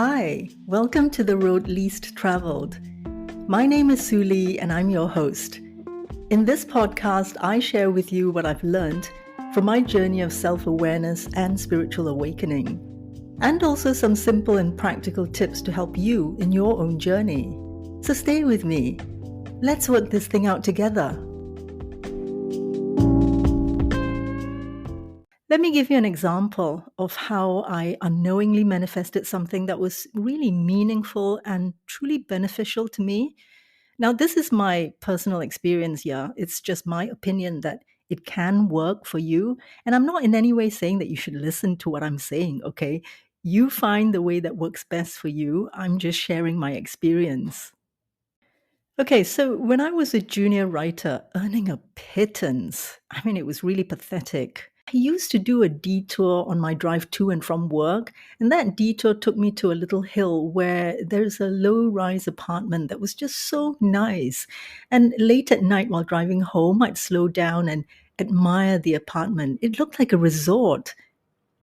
Hi, welcome to The Road Least Traveled. My name is Suli and I'm your host. In this podcast, I share with you what I've learned from my journey of self-awareness and spiritual awakening, and also some simple and practical tips to help you in your own journey. So stay with me. Let's work this thing out together. Let me give you an example of how I unknowingly manifested something that was really meaningful and truly beneficial to me. Now, this is my personal experience, yeah. It's just my opinion that it can work for you. And I'm not in any way saying that you should listen to what I'm saying, okay? You find the way that works best for you. I'm just sharing my experience. Okay, so when I was a junior writer earning a pittance, it was really pathetic. I used to do a detour on my drive to and from work, and that detour took me to a little hill where there's a low-rise apartment that was just so nice. And late at night while driving home, I'd slow down and admire the apartment. It looked like a resort.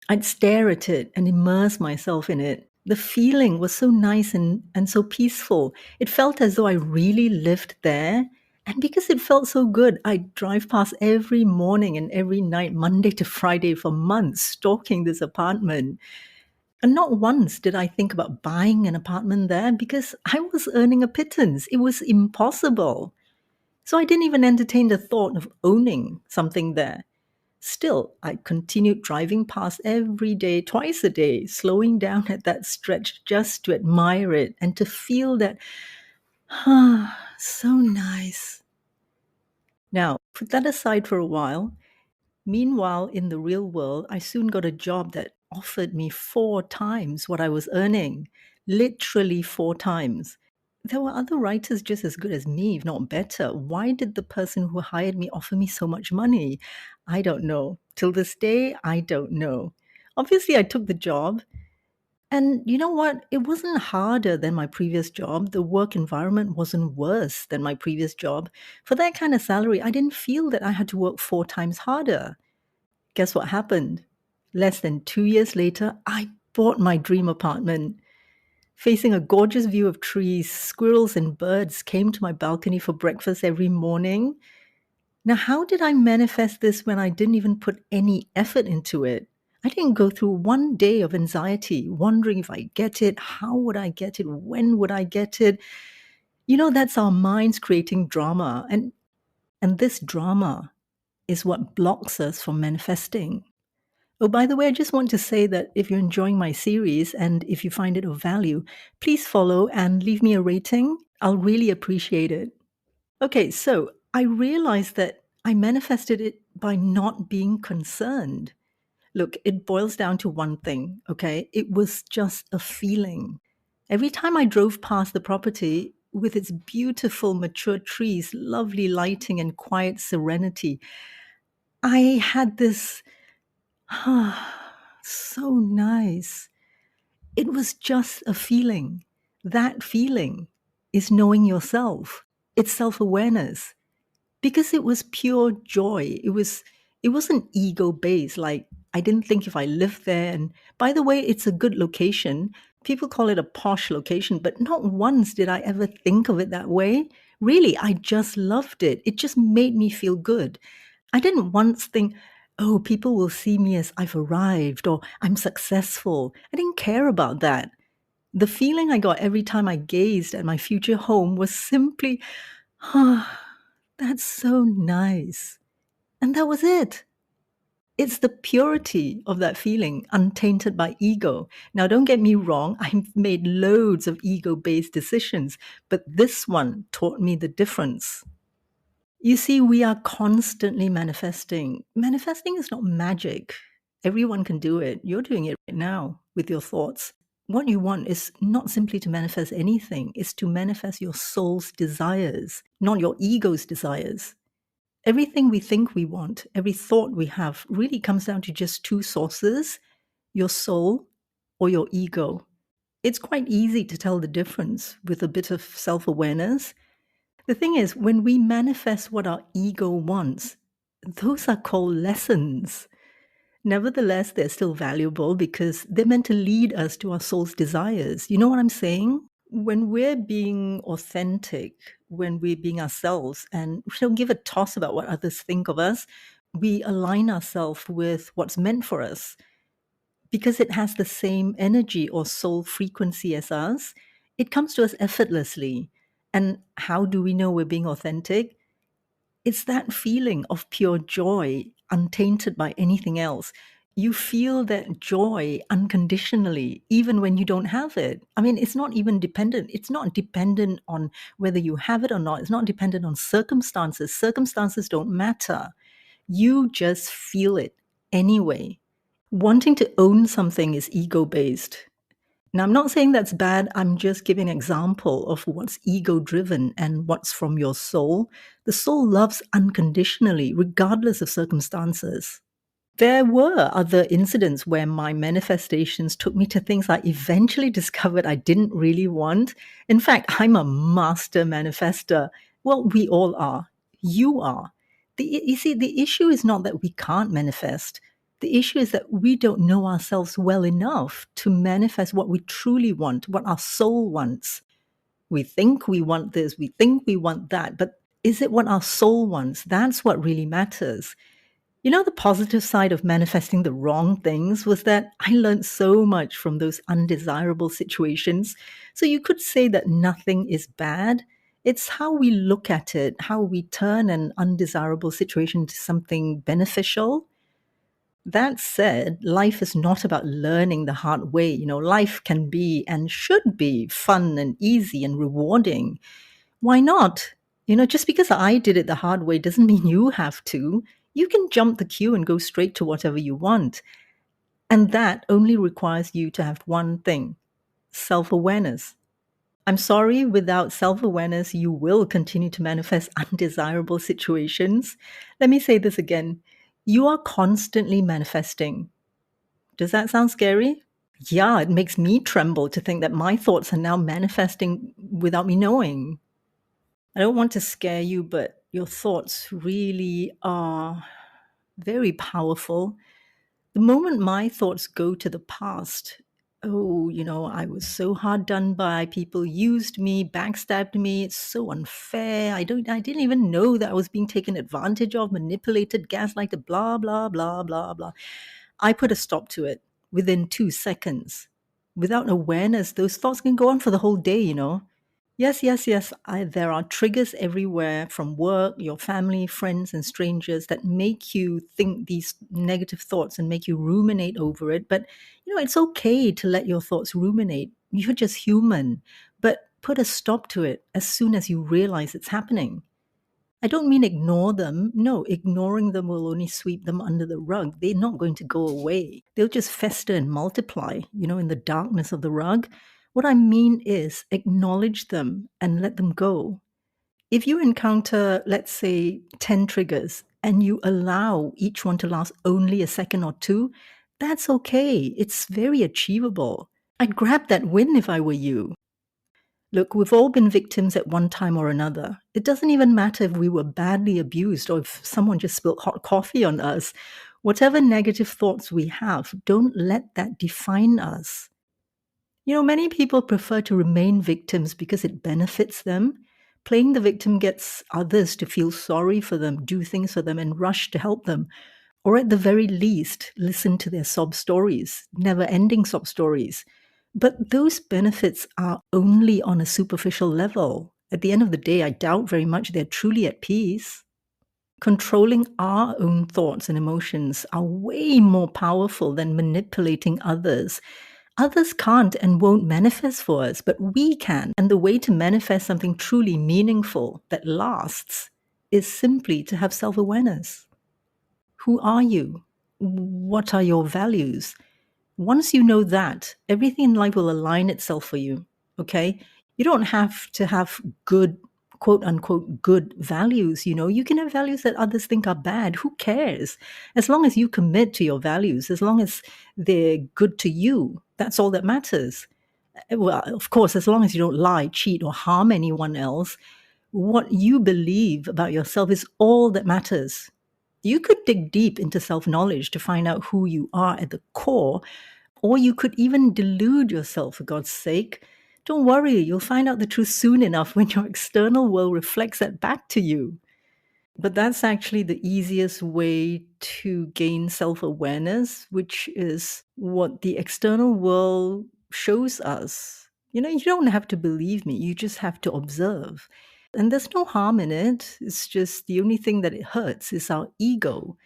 I'd stare at it and immerse myself in it. The feeling was so nice and so peaceful. It felt as though I really lived there. And because it felt so good, I'd drive past every morning and every night, Monday to Friday, for months, stalking this apartment. And not once did I think about buying an apartment there because I was earning a pittance. It was impossible. So I didn't even entertain the thought of owning something there. Still, I continued driving past every day, twice a day, slowing down at that stretch just to admire it and to feel that, so nice. Now, put that aside for a while. Meanwhile, in the real world, I soon got a job that offered me 4 times what I was earning, literally 4 times. There were other writers just as good as me, if not better. Why did the person who hired me offer me so much money? I don't know. Till this day, I don't know. Obviously, I took the job. And you know what? It wasn't harder than my previous job. The work environment wasn't worse than my previous job. For that kind of salary, I didn't feel that I had to work 4 times harder. Guess what happened? Less than 2 years later, I bought my dream apartment. Facing a gorgeous view of trees, squirrels and birds came to my balcony for breakfast every morning. Now, how did I manifest this when I didn't even put any effort into it? I didn't go through one day of anxiety, wondering if I get it, how would I get it, when would I get it? That's our minds creating drama. And this drama is what blocks us from manifesting. Oh, by the way, I just want to say that if you're enjoying my series and if you find it of value, please follow and leave me a rating. I'll really appreciate it. Okay, so I realized that I manifested it by not being concerned. Look, it boils down to one thing, okay? It was just a feeling. Every time I drove past the property with its beautiful mature trees, lovely lighting, and quiet serenity, I had this, so nice. It was just a feeling. That feeling is knowing yourself. It's self-awareness. Because it was pure joy. It wasn't ego based. Like, I didn't think if I lived there, and by the way, it's a good location. People call it a posh location, but not once did I ever think of it that way. Really, I just loved it. It just made me feel good. I didn't once think, oh, people will see me as I've arrived or I'm successful. I didn't care about that. The feeling I got every time I gazed at my future home was simply, ah, that's so nice. And that was it. It's the purity of that feeling, untainted by ego. Now, don't get me wrong, I've made loads of ego based decisions, but this one taught me the difference. You see, we are constantly manifesting. Manifesting is not magic. Everyone can do it. You're doing it right now with your thoughts. What you want is not simply to manifest anything, it's to manifest your soul's desires, not your ego's desires. Everything we think we want, every thought we have, really comes down to just 2 sources: your soul or your ego. It's quite easy to tell the difference with a bit of self-awareness. The thing is, when we manifest what our ego wants, those are called lessons. Nevertheless, they're still valuable because they're meant to lead us to our soul's desires. You know what I'm saying? When we're being authentic, when we're being ourselves, and we don't give a toss about what others think of us, we align ourselves with what's meant for us because it has the same energy or soul frequency as us. It comes to us effortlessly. And how do we know we're being authentic? It's that feeling of pure joy, untainted by anything else. You feel that joy unconditionally, even when you don't have it. I mean, it's not even dependent. It's not dependent on whether you have it or not. It's not dependent on circumstances. Circumstances don't matter. You just feel it anyway. Wanting to own something is ego based. Now, I'm not saying that's bad. I'm just giving an example of what's ego driven and what's from your soul. The soul loves unconditionally, regardless of circumstances. There were other incidents where my manifestations took me to things I eventually discovered I didn't really want. In fact, I'm a master manifester. Well, we all are. You are. You see, the issue is not that we can't manifest. The issue is that we don't know ourselves well enough to manifest what we truly want, what our soul wants. We think we want this, we think we want that, but is it what our soul wants? That's what really matters. You know, the positive side of manifesting the wrong things was that I learned so much from those undesirable situations. So you could say that nothing is bad. It's how we look at it, how we turn an undesirable situation into something beneficial. That said, life is not about learning the hard way. You know, life can be and should be fun and easy and rewarding. Why not? You know, just because I did it the hard way doesn't mean you have to. You can jump the queue and go straight to whatever you want. And that only requires you to have one thing: self awareness. I'm sorry, without self awareness, you will continue to manifest undesirable situations. Let me say this again: you are constantly manifesting. Does that sound scary? Yeah, it makes me tremble to think that my thoughts are now manifesting without me knowing. I don't want to scare you, but your thoughts really are very powerful. The moment my thoughts go to the past, oh, you know, I was so hard done by, people used me, backstabbed me, it's so unfair. I didn't even know that I was being taken advantage of, manipulated, gaslighted, blah, blah, blah, blah, blah. I put a stop to it within 2 seconds. Without awareness, those thoughts can go on for the whole day, you know. Yes, yes, yes. There are triggers everywhere from work, your family, friends, and strangers that make you think these negative thoughts and make you ruminate over it. But, you know, it's okay to let your thoughts ruminate. You're just human. But put a stop to it as soon as you realize it's happening. I don't mean ignore them. No, ignoring them will only sweep them under the rug. They're not going to go away. They'll just fester and multiply, you know, in the darkness of the rug. What I mean is acknowledge them and let them go. If you encounter, let's say, 10 triggers and you allow each one to last only a second or two, that's okay. It's very achievable. I'd grab that win if I were you. Look, we've all been victims at one time or another. It doesn't even matter if we were badly abused or if someone just spilled hot coffee on us. Whatever negative thoughts we have, don't let that define us. You know, many people prefer to remain victims because it benefits them. Playing the victim gets others to feel sorry for them, do things for them, and rush to help them. Or at the very least, listen to their sob stories, never ending sob stories. But those benefits are only on a superficial level. At the end of the day, I doubt very much they're truly at peace. Controlling our own thoughts and emotions are way more powerful than manipulating others. Others can't and won't manifest for us, but we can. And the way to manifest something truly meaningful that lasts is simply to have self awareness. Who are you? What are your values? Once you know that, everything in life will align itself for you. Okay? You don't have to have good, quote unquote, good values. You know, you can have values that others think are bad. Who cares? As long as you commit to your values, as long as they're good to you, that's all that matters. Well, of course, as long as you don't lie, cheat, or harm anyone else, what you believe about yourself is all that matters. You could dig deep into self-knowledge to find out who you are at the core, or you could even delude yourself for God's sake. Don't worry, you'll find out the truth soon enough when your external world reflects that back to you. But that's actually the easiest way to gain self-awareness, which is what the external world shows us. You don't have to believe me, you just have to observe. And there's no harm in it. It's just the only thing that it hurts is our ego.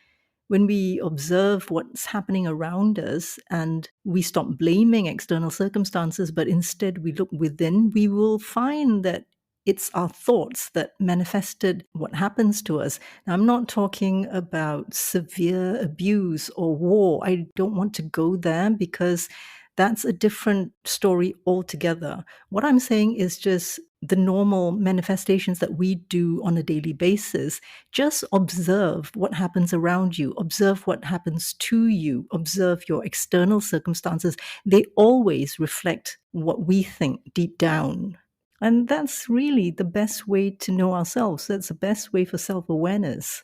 When we observe what's happening around us and we stop blaming external circumstances, but instead we look within, we will find that it's our thoughts that manifested what happens to us. Now, I'm not talking about severe abuse or war. I don't want to go there because that's a different story altogether. What I'm saying is just the normal manifestations that we do on a daily basis. Just observe what happens around you, observe what happens to you, observe your external circumstances. They always reflect what we think deep down. And that's really the best way to know ourselves. That's the best way for self-awareness.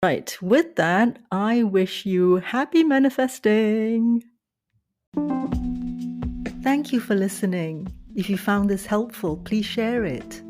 Right. With that, I wish you happy manifesting. Thank you for listening. If you found this helpful, please share it.